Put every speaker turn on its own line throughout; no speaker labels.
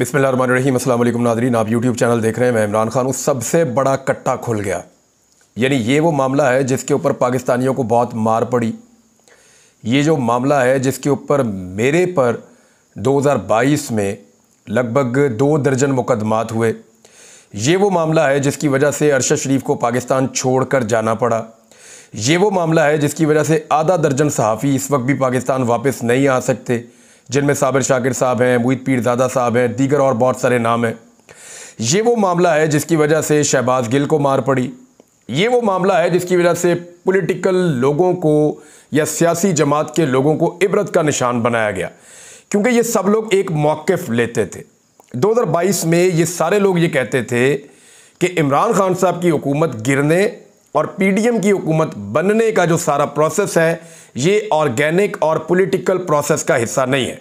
बिस्मिल्लाहिर्रहमानिर्रहीम। अस्सलाम वालेकुम नाज़रीन, आप यूट्यूब चैनल देख रहे हैं। मैं इमरान खान हूँ। सबसे बड़ा कट्टा खुल गया, यानी ये वो मामला है जिसके ऊपर पाकिस्तानियों को बहुत मार पड़ी। ये जो मामला है जिसके ऊपर मेरे पर 2022 में लगभग 2 दर्जन मुकदमात हुए। ये वो मामला है जिसकी वजह से अरशद शरीफ को पाकिस्तान छोड़कर जाना पड़ा। ये वो मामला है जिसकी वजह से आधा दर्जन सहाफ़ी इस वक्त भी पाकिस्तान वापस नहीं आ सकते, जिनमें साबिर शाकिर साहब हैं, मुईद पीरज़ादा साहब हैं, दीगर और बहुत सारे नाम हैं। ये वो मामला है जिसकी वजह से शहबाज गिल को मार पड़ी। ये वो मामला है जिसकी वजह से पॉलिटिकल लोगों को या सियासी जमात के लोगों को इबरत का निशान बनाया गया, क्योंकि ये सब लोग एक मौक़िफ़ लेते थे। 2022 में ये सारे लोग ये कहते थे कि इमरान खान साहब की हुकूमत गिरने और PDM की हुकूमत बनने का जो सारा प्रोसेस है, ये ऑर्गेनिक और पॉलिटिकल प्रोसेस का हिस्सा नहीं है।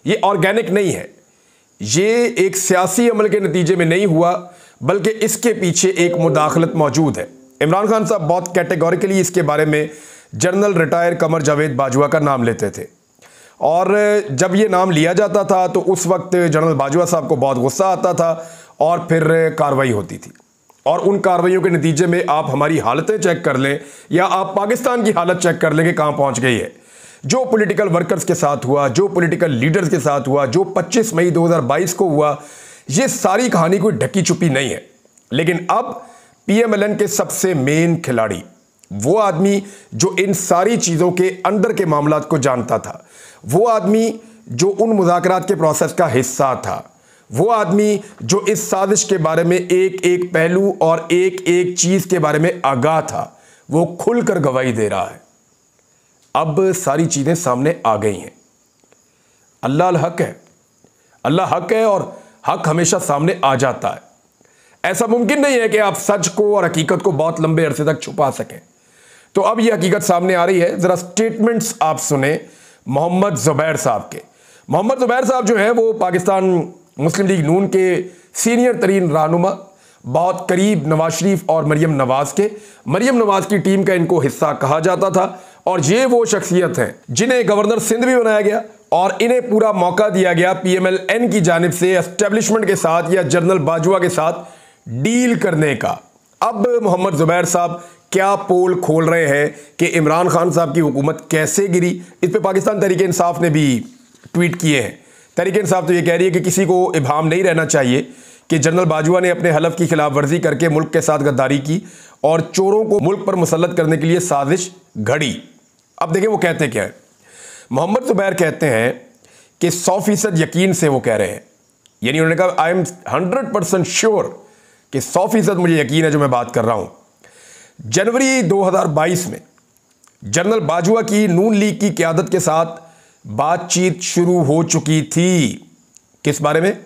ये ऑर्गेनिक नहीं है, ये एक सियासी अमल के नतीजे में नहीं हुआ, बल्कि इसके पीछे एक मुदाखलत मौजूद है। इमरान खान साहब बहुत कैटेगोरिकली इसके बारे में जनरल रिटायर कमर जावेद बाजवा का नाम लेते थे, और जब ये नाम लिया जाता था तो उस वक्त जनरल बाजवा साहब को बहुत गुस्सा आता था और फिर कार्रवाई होती थी। और उन कार्रवाइयों के नतीजे में आप हमारी हालतें चेक कर लें या आप पाकिस्तान की हालत चेक कर लें कि कहाँ पहुँच गई है। जो पॉलिटिकल वर्कर्स के साथ हुआ, जो पॉलिटिकल लीडर्स के साथ हुआ, जो 25 मई 2022 को हुआ, ये सारी कहानी कोई ढकी छुपी नहीं है। लेकिन अब PMLN के सबसे मेन खिलाड़ी, वो आदमी जो इन सारी चीज़ों के अंदर के मामलात को जानता था, वो आदमी जो उन मुज़ाकरात के प्रोसेस का हिस्सा था, वो आदमी जो इस साजिश के बारे में एक एक पहलू और एक एक चीज़ के बारे में आगाह था, वो खुलकर गवाही दे रहा है। अब सारी चीज़ें सामने आ गई हैं। अल्लाह हक है, अल्लाह हक है और हक हमेशा सामने आ जाता है। ऐसा मुमकिन नहीं है कि आप सच को और हकीकत को बहुत लंबे अरसे तक छुपा सकें। तो अब ये हकीकत सामने आ रही है। ज़रा स्टेटमेंट्स आप सुने मोहम्मद ज़ुबैर साहब के। मोहम्मद ज़ुबैर साहब जो है वो पाकिस्तान मुस्लिम लीग नून के सीनियर तरीन रहनुमा, बहुत करीब नवाज शरीफ और मरियम नवाज के। मरियम नवाज की टीम का इनको हिस्सा कहा जाता था, और ये वो शख्सियत हैं जिन्हें गवर्नर सिंध भी बनाया गया और इन्हें पूरा मौका दिया गया PMLN की जानिब से एस्टेब्लिशमेंट के साथ या जनरल बाजवा के साथ डील करने का। अब मोहम्मद ज़ुबैर साहब क्या पोल खोल रहे हैं कि इमरान खान साहब की हुकूमत कैसे गिरी। इस पर पाकिस्तान तहरीक इंसाफ ने भी ट्वीट किए हैं। तहरीक इंसाफ तो ये कह रही है कि किसी को इबाम नहीं रहना चाहिए कि जनरल बाजवा ने अपने हलफ की खिलाफ वर्जी करके मुल्क के साथ गद्दारी की और चोरों को मुल्क पर मुसल्लत करने के लिए साजिश घड़ी। अब देखें वो कहते क्या है। मोहम्मद ज़ुबैर कहते हैं कि 100% यकीन से वो कह रहे हैं, यानी उन्होंने कहा आई एम 100% श्योर कि 100% मुझे यकीन है जो मैं बात कर रहा हूं। जनवरी 2022 में जनरल बाजवा की नून लीग की क़यादत के साथ बातचीत शुरू हो चुकी थी। किस बारे में?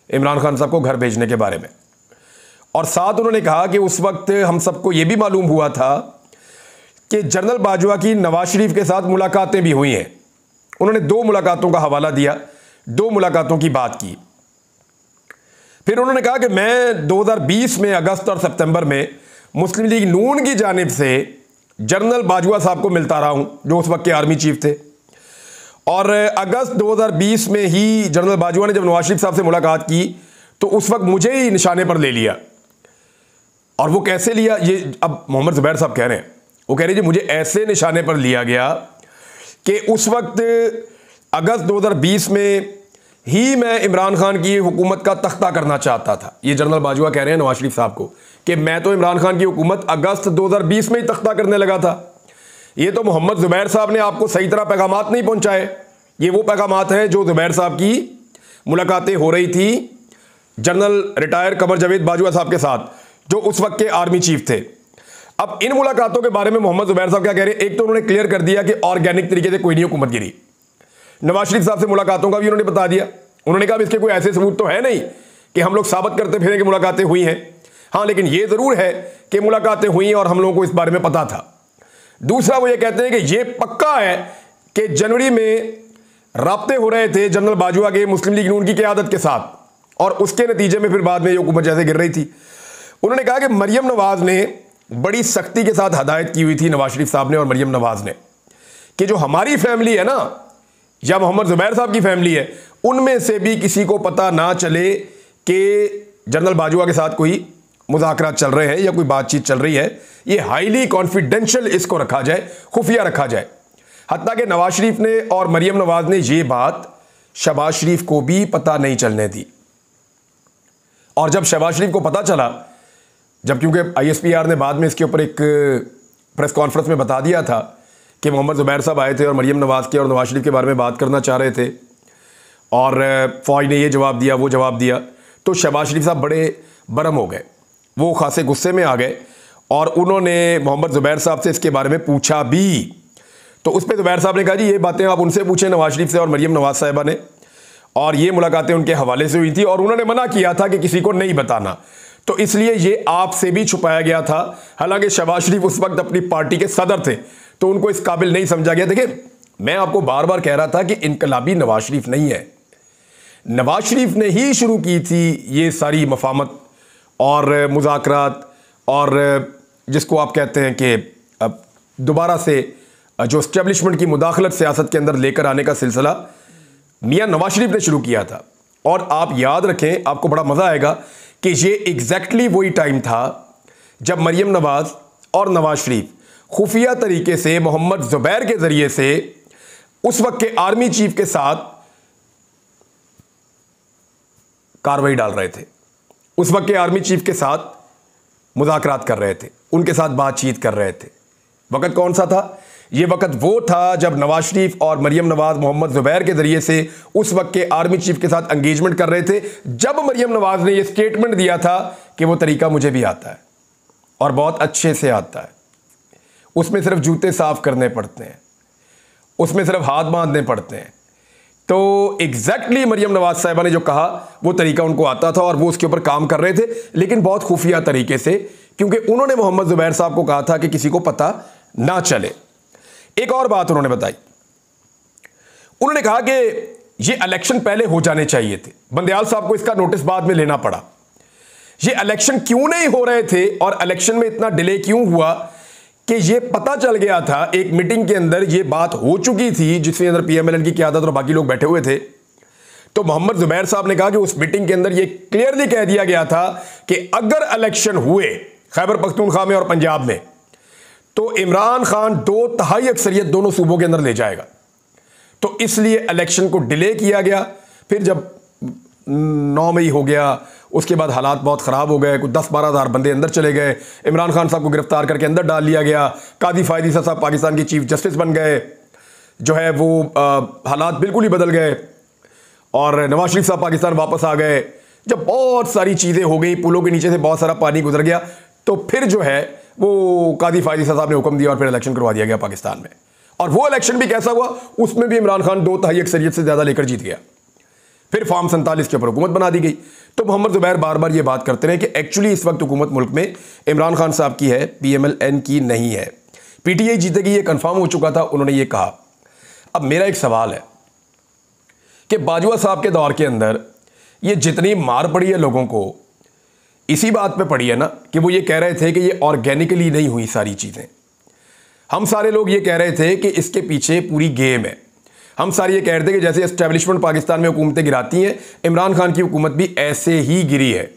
इमरान खान साहब को घर भेजने के बारे में। और साथ उन्होंने कहा कि उस वक्त हम सबको यह भी मालूम हुआ था कि जनरल बाजवा की नवाज शरीफ के साथ मुलाकातें भी हुई हैं। उन्होंने 2 मुलाकातों का हवाला दिया, 2 मुलाकातों की बात की। फिर उन्होंने कहा कि मैं 2020 में अगस्त और सितंबर में मुस्लिम लीग नून की जानिब से जनरल बाजवा साहब को मिलता रहा हूं, जो उस वक्त के आर्मी चीफ थे। और अगस्त 2020 में ही जनरल बाजवा ने जब नवाज शरीफ साहब से मुलाकात की तो उस वक्त मुझे ही निशाने पर ले लिया। और वो कैसे लिया, ये अब मोहम्मद ज़ुबैर साहब कह रहे हैं। वो कह रहे हैं जी मुझे ऐसे निशाने पर लिया गया कि उस वक्त अगस्त 2020 में ही मैं इमरान खान की हुकूमत का तख्ता करना चाहता था। ये जनरल बाजवा कह रहे हैं नवाज शरीफ साहब को कि मैं तो इमरान खान की हुकूमत अगस्त 2020 में ही तख्ता करने लगा था। ये तो मोहम्मद ज़ुबैर साहब ने आपको सही तरह पैगामात नहीं पहुंचाए। ये वो पैगामात हैं जो ज़ुबैर साहब की मुलाकातें हो रही थी जनरल रिटायर कमर जावेद बाजवा साहब के साथ, जो उस वक्त के आर्मी चीफ थे। अब इन मुलाकातों के बारे में मोहम्मद ज़ुबैर साहब क्या कह रहे हैं? एक तो उन्होंने क्लियर कर दिया कि ऑर्गेनिक तरीके से कोई नहीं हुकूमत गिरी। नवाज शरीफ साहब से मुलाकातों का भी उन्होंने बता दिया। उन्होंने कहा इसके कोई ऐसे सबूत तो है नहीं कि हम लोग साबित करते फिरें कि मुलाकातें हुई हैं। हाँ, लेकिन ये ज़रूर है कि मुलाकातें हुई और हम लोगों को इस बारे में पता था। दूसरा वो ये कहते हैं कि ये पक्का है कि जनवरी में राब्ते हो रहे थे जनरल बाजवा के मुस्लिम लीग नून की क़यादत के साथ, और उसके नतीजे में फिर बाद में ये हुकूमत जैसे गिर रही थी। उन्होंने कहा कि मरियम नवाज ने बड़ी सख्ती के साथ हदायत की हुई थी, नवाज शरीफ साहब ने और मरियम नवाज ने, कि जो हमारी फैमिली है ना, या मोहम्मद ज़ुबैर साहब की फैमिली है, उनमें से भी किसी को पता ना चले कि जनरल बाजवा के साथ कोई मुज़ाकरात चल रहे हैं या कोई बातचीत चल रही है। ये हाईली कॉन्फिडेंशियल इसको रखा जाए, खुफिया रखा जाए। हत्ता कि नवाज शरीफ ने और मरियम नवाज ने ये बात शहबाज शरीफ को भी पता नहीं चलने दी। और जब शहबाज शरीफ को पता चला, जब क्योंकि ISPR ने बाद में इसके ऊपर एक प्रेस कॉन्फ्रेंस में बता दिया था कि मोहम्मद ज़ुबैर साहब आए थे और मरियम नवाज के और नवाज शरीफ के बारे में बात करना चाह रहे थे, और फ़ौज ने ये जवाब दिया, वो जवाब दिया, तो शहबाज शरीफ साहब बड़े बरम हो गए, वो खासे गुस्से में आ गए और उन्होंने मोहम्मद ज़ुबैर साहब से इसके बारे में पूछा भी। तो उस पर ज़ुबैर साहब ने कहा जी ये बातें आप उनसे पूछें, नवाज शरीफ से और मरियम नवाज साहिबा ने, और ये मुलाकातें उनके हवाले से हुई थी और उन्होंने मना किया था कि किसी को नहीं बताना, तो इसलिए ये आपसे भी छुपाया गया था। हालांकि शहबाज शरीफ उस वक्त अपनी पार्टी के सदर थे तो उनको इस काबिल नहीं समझा गया। देखिए, मैं आपको बार बार कह रहा था कि इनकलाबी नवाज शरीफ नहीं है, नवाज शरीफ ने ही शुरू की थी ये सारी मफामत और मुज़ाकरात, और जिसको आप कहते हैं कि दोबारा से जो एस्टेब्लिशमेंट की मुदाखलत सियासत के अंदर लेकर आने का सिलसिला मियां नवाज शरीफ ने शुरू किया था। और आप याद रखें, आपको बड़ा मज़ा आएगा कि ये एग्जैक्टली वही टाइम था जब मरियम नवाज और नवाज शरीफ खुफिया तरीके से मोहम्मद ज़ुबैर के ज़रिए से उस वक्त के आर्मी चीफ के साथ कार्रवाई डाल रहे थे, उस वक्त के आर्मी चीफ के साथ मुज़ाकरात कर रहे थे, उनके साथ बातचीत कर रहे थे। वक़्त कौन सा था? ये वक़्त वो था जब नवाज शरीफ और मरियम नवाज मोहम्मद ज़ुबैर के ज़रिए से उस वक्त के आर्मी चीफ के साथ एंगेजमेंट कर रहे थे, जब मरियम नवाज ने ये स्टेटमेंट दिया था कि वो तरीका मुझे भी आता है और बहुत अच्छे से आता है, उसमें सिर्फ जूते साफ करने पड़ते हैं, उसमें सिर्फ हाथ बांधने पड़ते हैं। तो एग्जैक्टली मरियम नवाज साहिबा ने जो कहा वो तरीका उनको आता था और वो उसके ऊपर काम कर रहे थे, लेकिन बहुत खुफिया तरीके से, क्योंकि उन्होंने मोहम्मद ज़ुबैर साहब को कहा था कि किसी को पता ना चले। एक और बात उन्होंने बताई, उन्होंने कहा कि ये इलेक्शन पहले हो जाने चाहिए थे। बंदयाल साहब को इसका नोटिस बाद में लेना पड़ा। ये इलेक्शन क्यों नहीं हो रहे थे और इलेक्शन में इतना डिले क्यों हुआ कि ये पता चल गया था, एक मीटिंग के अंदर ये बात हो चुकी थी जिसके अंदर PMLN की क़यादत और बाकी लोग बैठे हुए थे। तो मोहम्मद ज़ुबैर साहब ने कहा कि उस मीटिंग के अंदर ये क्लियरली कह दिया गया था कि अगर इलेक्शन हुए खैबर पख्तूनख्वा में और पंजाब में तो इमरान खान 2/3 अक्सरियत दोनों सूबों के अंदर ले जाएगा। तो इसलिए इलेक्शन को डिले किया गया। फिर जब 9 मई हो गया, उसके बाद हालात बहुत ख़राब हो गए, कुछ 10-12 हज़ार बंदे अंदर चले गए, इमरान खान साहब को गिरफ्तार करके अंदर डाल लिया गया, कादी फायदी साहब पाकिस्तान की चीफ जस्टिस बन गए, जो है वो हालात बिल्कुल ही बदल गए, और नवाज शरीफ साहब पाकिस्तान वापस आ गए। जब बहुत सारी चीज़ें हो गई, पुलों के नीचे से बहुत सारा पानी गुजर गया, तो फिर जो है वो कादी फायदी साहब ने हुक्म दिया और फिर इलेक्शन करवा दिया गया पाकिस्तान में। और वो इलेक्शन भी कैसा हुआ, उसमें भी इमरान खान 2/3 अक्सरियत से ज़्यादा लेकर जीत गया। फिर फॉर्म 47 के ऊपर हुकूमत बना दी गई। तो मोहम्मद ज़ुबैर बार बार ये बात करते रहे कि एक्चुअली इस वक्त हुकूमत मुल्क में इमरान खान साहब की है, PMLN की नहीं है। PTI जीतेगी, ये कंफर्म हो चुका था, उन्होंने ये कहा। अब मेरा एक सवाल है कि बाजवा साहब के दौर के अंदर ये जितनी मार पड़ी है लोगों को, इसी बात पे पड़ी है ना कि वो ये कह रहे थे कि ये ऑर्गेनिकली नहीं हुई सारी चीज़ें। हम सारे लोग ये कह रहे थे कि इसके पीछे पूरी गेम है। हम सारे ये कह रहे थे कि जैसे एस्टेब्लिशमेंट पाकिस्तान में हुकूमतें गिराती हैं, इमरान खान की हुकूमत भी ऐसे ही गिरी है।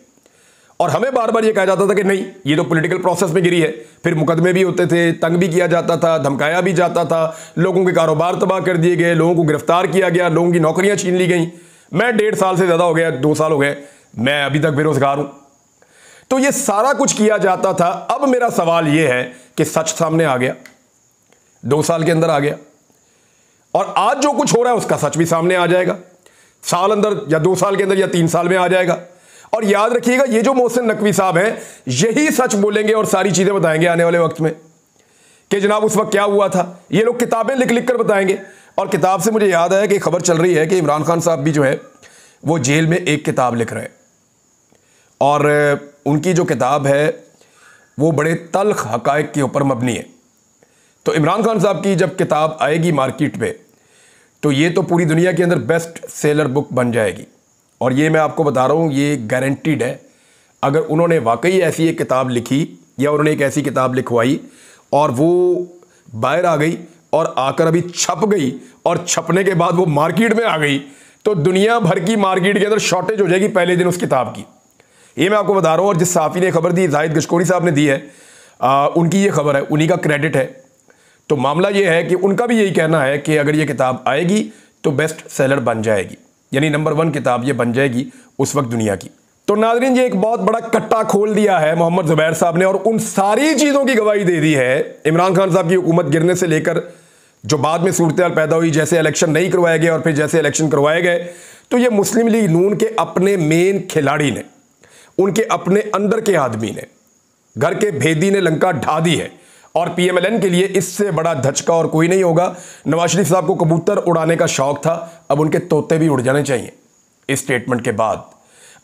और हमें बार बार ये कहा जाता था कि नहीं, ये तो पॉलिटिकल प्रोसेस में गिरी है। फिर मुकदमे भी होते थे, तंग भी किया जाता था, धमकाया भी जाता था, लोगों के कारोबार तबाह कर दिए गए, लोगों को गिरफ्तार किया गया, लोगों की नौकरियां छीन ली गई। मैं 1.5 साल से ज़्यादा हो गया, 2 साल हो गए, मैं अभी तक बेरोजगार हूँ। तो ये सारा कुछ किया जाता था। अब मेरा सवाल ये है कि सच सामने आ गया, 2 साल के अंदर आ गया, और आज जो कुछ हो रहा है उसका सच भी सामने आ जाएगा, साल अंदर या 2 साल के अंदर या 3 साल में आ जाएगा। और याद रखिएगा, ये जो मोहसिन नकवी साहब हैं यही सच बोलेंगे और सारी चीजें बताएंगे आने वाले वक्त में कि जनाब उस वक्त क्या हुआ था। ये लोग किताबें लिख लिख कर बताएंगे। और किताब से मुझे याद आया कि खबर चल रही है कि इमरान खान साहब भी जो है वो जेल में एक किताब लिख रहे हैं, और उनकी जो किताब है वो बड़े तल्ख हकायक के ऊपर मबनी है। तो इमरान खान साहब की जब किताब आएगी मार्केट में तो ये तो पूरी दुनिया के अंदर बेस्ट सेलर बुक बन जाएगी। और ये मैं आपको बता रहा हूँ, ये गारंटीड है। अगर उन्होंने वाकई ऐसी एक किताब लिखी या उन्होंने एक ऐसी किताब लिखवाई और वो बाहर आ गई और आकर अभी छप गई और छपने के बाद वो मार्केट में आ गई, तो दुनिया भर की मार्केट के अंदर शॉर्टेज हो जाएगी पहले दिन उस किताब की। ये मैं आपको बता रहा हूँ। और जिस साफ़ी ने खबर दी, जाहिद गशकोरी साहब ने दी है, उनकी ये खबर है, उन्हीं का क्रेडिट है। तो मामला ये है कि उनका भी यही कहना है कि अगर ये किताब आएगी तो बेस्ट सेलर बन जाएगी, यानी नंबर 1 किताब ये बन जाएगी उस वक्त दुनिया की। तो नाज़रीन, ये एक बहुत बड़ा कट्टा खोल दिया है मोहम्मद ज़ुबैर साहब ने, और उन सारी चीज़ों की गवाही दे दी है। इमरान खान साहब की हुकूमत गिरने से लेकर जो बाद में सूरत हाल पैदा हुई, जैसे इलेक्शन नहीं करवाए गए और फिर जैसे इलेक्शन करवाए गए, तो ये मुस्लिम लीग नून के अपने मेन खिलाड़ी ने, उनके अपने अंदर के आदमी ने, घर के भेदी ने लंका ढा दी है। और PMLN के लिए इससे बड़ा धचका और कोई नहीं होगा। नवाज शरीफ साहब को कबूतर उड़ाने का शौक था, अब उनके तोते भी उड़ जाने चाहिए इस स्टेटमेंट के बाद।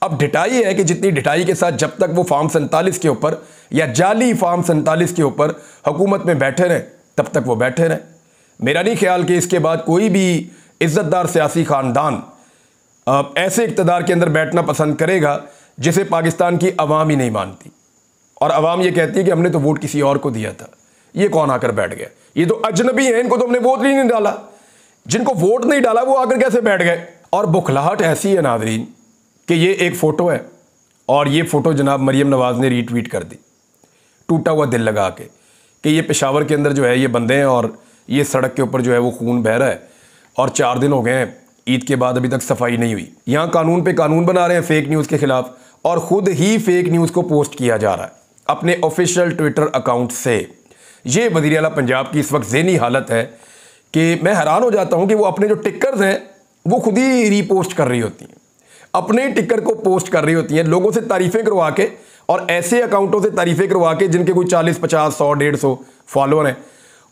अब ढिठाई है कि जितनी ढिठाई के साथ जब तक वो फार्म 47 के ऊपर या जाली फार्म 47 के ऊपर हुकूमत में बैठे रहें, तब तक वो बैठे रहें। मेरा नहीं ख्याल कि इसके बाद कोई भी इज्जतदार सियासी खानदान ऐसे इक़्तिदार के अंदर बैठना पसंद करेगा जिसे पाकिस्तान की अवाम ही नहीं मानती, और अवाम ये कहती है कि हमने तो वोट किसी और को दिया था, ये कौन आकर बैठ गया, ये तो अजनबी है, इनको तो हमने वोट ही नहीं डाला। जिनको वोट नहीं डाला वो आकर कैसे बैठ गए। और बुखलाहट ऐसी है नाज़रीन कि ये एक फ़ोटो है, और ये फ़ोटो जनाब मरीम नवाज़ ने रीट्वीट कर दी टूटा हुआ दिल लगा के, कि ये पेशावर के अंदर जो है ये बंदे हैं और ये सड़क के ऊपर जो है वो खून बह रहा है, और 4 दिन हो गए हैं ईद के बाद अभी तक सफाई नहीं हुई। यहाँ कानून पे कानून बना रहे हैं फेक न्यूज़ के खिलाफ, और ख़ुद ही फेक न्यूज़ को पोस्ट किया जा रहा है अपने ऑफिशियल ट्विटर अकाउंट से। ये वज़ीर आला पंजाब की इस वक्त ज़हनी हालत है कि मैं हैरान हो जाता हूँ कि वो अपने जो टिकर्स हैं वो खुद ही रीपोस्ट कर रही होती हैं, अपने टिकर को पोस्ट कर रही होती हैं लोगों से तारीफ़ें करवा के, और ऐसे अकाउंटों से तारीफ़ें करवा के जिनके कोई 40, 50, 100, 150 फॉलोअर हैं,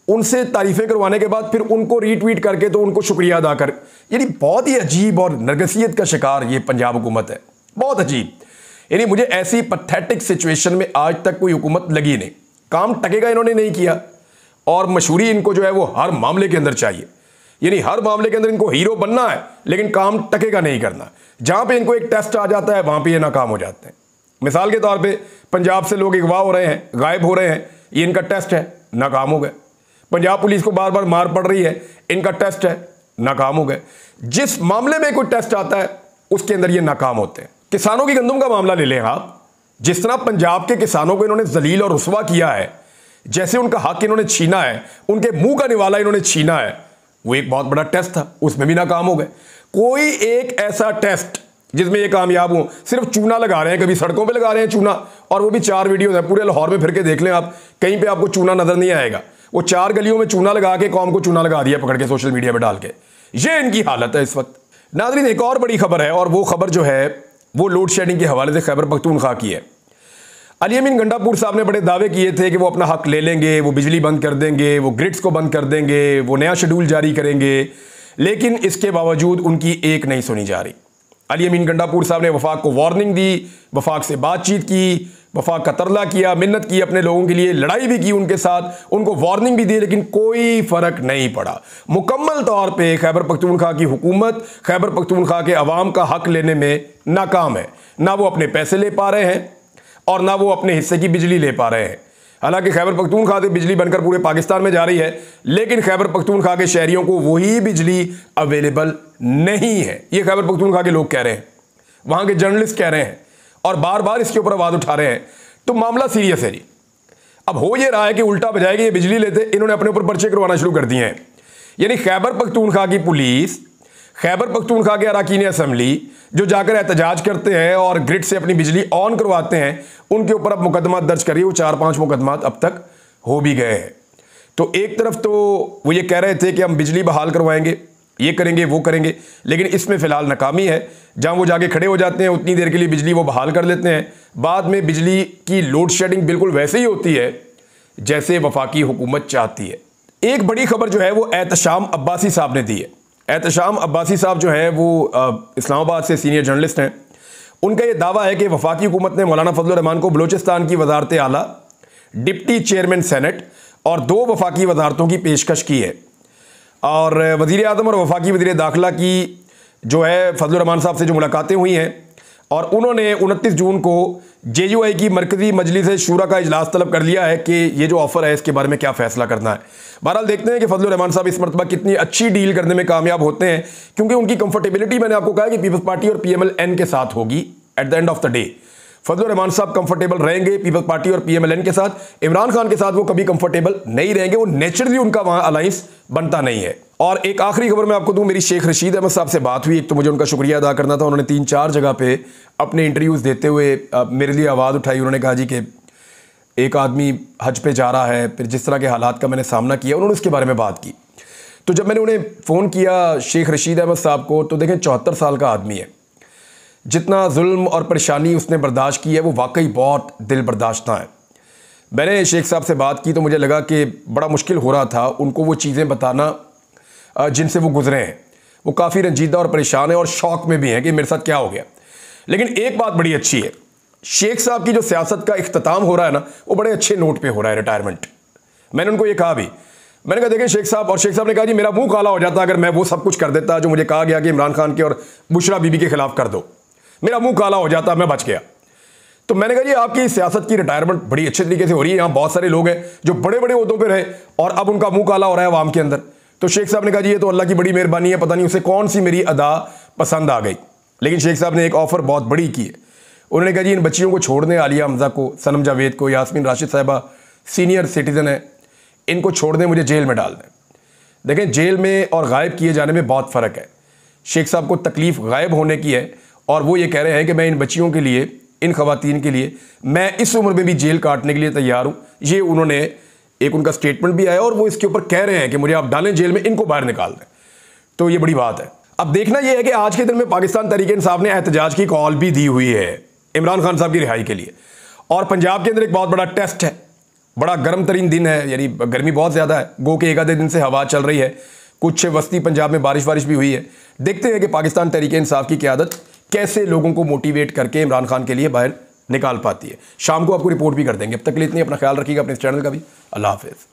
उनसे तारीफ़ें करवाने के बाद फिर उनको रीट्वीट करके तो उनको शुक्रिया अदा कर। यानी बहुत ही अजीब और नरगसियत का शिकार ये पंजाब हुकूमत है, बहुत अजीब। यानी मुझे ऐसी पैथेटिक सिचुएशन में आज तक कोई हुकूमत लगी नहीं। काम टकेगा इन्होंने नहीं किया, और मशहूरी इनको जो है वो हर मामले के अंदर चाहिए, यानी हर मामले के अंदर इनको हीरो बनना है, लेकिन काम टकेगा नहीं करना। जहाँ पे इनको एक टेस्ट आ जाता है वहाँ पे ये नाकाम हो जाते हैं। मिसाल के तौर पे पंजाब से लोग अगवा हो रहे हैं, गायब हो रहे हैं, ये इनका टेस्ट है, नाकाम हो गए। पंजाब पुलिस को बार बार मार पड़ रही है, इनका टेस्ट है, नाकाम हो गए। जिस मामले में कोई टेस्ट आता है उसके अंदर ये नाकाम होते हैं। किसानों की गंदम का मामला ले लें आप, जिस तरह पंजाब के किसानों को इन्होंने जलील और रुसवा किया है, जैसे उनका हक इन्होंने छीना है, उनके मुंह का निवाला इन्होंने छीना है, वो एक बहुत बड़ा टेस्ट था, उसमें भी नाकाम हो गए। कोई एक ऐसा टेस्ट जिसमें ये कामयाब हो, सिर्फ चूना लगा रहे हैं, कभी सड़कों पे लगा रहे हैं चूना, और वो भी 4 वीडियो है, पूरे लाहौर में फिर के देख लें आप, कहीं पे आपको चूना नजर नहीं आएगा। वो 4 गलियों में चूना लगा के कौम को चूना लगा दिया पकड़ के सोशल मीडिया में डाल के। ये इनकी हालत है इस वक्त। नाज़रीन, एक और बड़ी खबर है, और वो खबर जो है वो लोड शेडिंग के हवाले से खैबर पख्तूनख्वा की है। अली अमीन गंडापुर साहब ने बड़े दावे किए थे कि वो अपना हक ले लेंगे, वो बिजली बंद कर देंगे, वो ग्रिड्स को बंद कर देंगे, वो नया शेड्यूल जारी करेंगे, लेकिन इसके बावजूद उनकी एक नहीं सुनी जा रही। अली अमीन गंडापुर साहब ने वफाक को वार्निंग दी, वफाक से बातचीत की, वफाक का तरला किया, मिन्नत की अपने लोगों के लिए, लड़ाई भी की उनके साथ, उनको वार्निंग भी दी, लेकिन कोई फ़र्क नहीं पड़ा। मुकम्मल तौर पे खैबर पख्तूनख्वा की हुकूमत खैबर पख्तूनख्वा के अवाम का हक लेने में नाकाम है। ना वो अपने पैसे ले पा रहे हैं और ना वो अपने हिस्से की बिजली ले पा रहे हैं। हालांकि खैबर पख्तूनख्वा से बिजली बनकर पूरे पाकिस्तान में जा रही है, लेकिन खैबर पख्तूनख्वा के शहरियों को वही बिजली अवेलेबल नहीं है। ये खैबर पख्तूनख्वा के लोग कह रहे हैं, वहाँ के जर्नलिस्ट कह रहे हैं, और बार बार इसके ऊपर आवाज़ उठा रहे हैं। तो मामला सीरियस है जी। अब हो ये रहा है कि उल्टा बजाएगी ये बिजली लेते, इन्होंने अपने ऊपर पर्चे करवाना शुरू कर दिए हैं। यानी खैबर पख्तूनख्वा की पुलिस, खैबर पख्तूनख्वा के अरकान असम्बली जो जाकर एहतजाज करते हैं और ग्रिड से अपनी बिजली ऑन करवाते हैं, उनके ऊपर अब मुकदमा दर्ज करिए। वो 4-5 मुकदमा अब तक हो भी गए हैं। तो एक तरफ तो वो ये कह रहे थे कि हम बिजली बहाल करवाएंगे, ये करेंगे, वो करेंगे, लेकिन इसमें फ़िलहाल नाकामी है। जहाँ वो जाके खड़े हो जाते हैं उतनी देर के लिए बिजली वो बहाल कर लेते हैं, बाद में बिजली की लोड शेडिंग बिल्कुल वैसे ही होती है जैसे वफाकी हुकूमत चाहती है। एक बड़ी खबर जो है वो एहतशाम अब्बासी साहब ने दी है। एहतशाम अब्बासी साहब जो है वो इस्लामाबाद से सीनियर जर्नलिस्ट हैं। उनका ये दावा है कि वफाकी हुकूमत ने मौलाना फजल रहमान को बलूचिस्तान की वजारत आला, डिप्टी चेयरमैन सेनेट और 2 वफाकी वजारतों की पेशकश की है। और वज़ीर आज़म और वफाकी वज़ीर दाखिला की जो है फजल रहमान साहब से जो मुलाकातें हुई हैं, और उन्होंने 29 जून को JUI की मरकजी मजलिस शूरा का इजलास तलब कर लिया है कि ये जो ऑफर है इसके बारे में क्या फैसला करना है। बहरहाल देखते हैं कि फजलुर रहमान साहब इस मरतबा कितनी अच्छी डील करने में कामयाब होते हैं, क्योंकि उनकी कंफर्टेबिलिटी मैंने आपको कहा कि पीपल्स पार्टी और PMLN के साथ होगी। At the end of the day Fazlur Rahman साहब कंफर्टेबल रहेंगे पीपल्स पार्टी और PMLN के साथ। इमरान खान के साथ वो कभी कंफर्टेबल नहीं रहेंगे, वो नेचुरली उनका वहां अलायंस बनता नहीं है। और एक आखिरी खबर मैं आपको दूं, मेरी शेख रशीद अहमद साहब से बात हुई। एक तो मुझे उनका शुक्रिया अदा करना था, उन्होंने 3-4 जगह पे अपने इंटरव्यूज़ देते हुए मेरे लिए आवाज़ उठाई। उन्होंने कहा जी कि एक आदमी हज पे जा रहा है, फिर जिस तरह के हालात का मैंने सामना किया, उन्होंने उसके बारे में बात की। तो जब मैंने उन्हें फ़ोन किया शेख रशीद अहमद साहब को, तो देखें 74 साल का आदमी है, जितना जुल्म और परेशानी उसने बर्दाश्त की है वो वाकई बहुत दिल बर्दाश्ता है। मैंने शेख साहब से बात की तो मुझे लगा कि बड़ा मुश्किल हो रहा था उनको वो चीज़ें बताना जिनसे वो गुजरे हैं। वो काफ़ी रंजीदा और परेशान है और शौक में भी हैं कि मेरे साथ क्या हो गया। लेकिन एक बात बड़ी अच्छी है, शेख साहब की जो सियासत का इख्तिताम हो रहा है ना, वो बड़े अच्छे नोट पे हो रहा है, रिटायरमेंट। मैंने उनको ये कहा भी, मैंने कहा देखें शेख साहब, और शेख साहब ने कहा जी मेरा मुंह काला हो जाता अगर मैं वो सब कुछ कर देता जो मुझे कहा गया कि इमरान खान के और बुशरा बीबी के खिलाफ कर दो, मेरा मुंह काला हो जाता, मैं बच गया। तो मैंने कहा जी आपकी सियासत की रिटायरमेंट बड़ी अच्छे तरीके से हो रही है, यहाँ बहुत सारे लोग हैं जो बड़े बड़े ओहदों पे रहे और अब उनका मुंह काला हो रहा है अवाम के अंदर। तो शेख साहब ने कहा जी ये तो अल्लाह की बड़ी मेहरबानी है, पता नहीं उसे कौन सी मेरी अदा पसंद आ गई। लेकिन शेख साहब ने एक ऑफर बहुत बड़ी की है। उन्होंने कहा जी इन बच्चियों को छोड़ दें, आलिया हमजा को, सनम जावेद को, यास्मीन राशिद साहिबा सीनियर सिटीज़न है, इनको छोड़ दें, मुझे जेल में डाल दें। देखें जेल में और गायब किए जाने में बहुत फ़र्क है। शेख साहब को तकलीफ़ गायब होने की है और वो ये कह रहे हैं कि मैं इन बच्चियों के लिए, इन ख़वातीन के लिए मैं इस उम्र में भी जेल काटने के लिए तैयार हूँ। ये उन्होंने एक उनका स्टेटमेंट भी आया और वो इसके ऊपर कह रहे हैं कि मुझे आप डालें जेल में, इनको बाहर निकाल दें। तो ये बड़ी बात है। अब देखना ये है कि आज के दिन में पाकिस्तान तहरीक इंसाफ ने एहतजाज की कॉल भी दी हुई है इमरान खान साहब की रिहाई के लिए। और पंजाब के अंदर एक बहुत बड़ा टेस्ट है, बड़ा गर्म तरीन दिन है, यानी गर्मी बहुत ज़्यादा है, गो के एक आधे दिन से हवा चल रही है, कुछ वस्ती पंजाब में बारिश भी हुई है। देखते हैं कि पाकिस्तान तहरीक इंसाफ की क़यादत कैसे लोगों को मोटिवेट करके इमरान खान के लिए बाहर निकाल पाती है। शाम को आपको रिपोर्ट भी कर देंगे। अब तक के लिए इतनी, अपना ख्याल रखिएगा, अपने इस चैनल का भी। अल्लाह हाफिज़।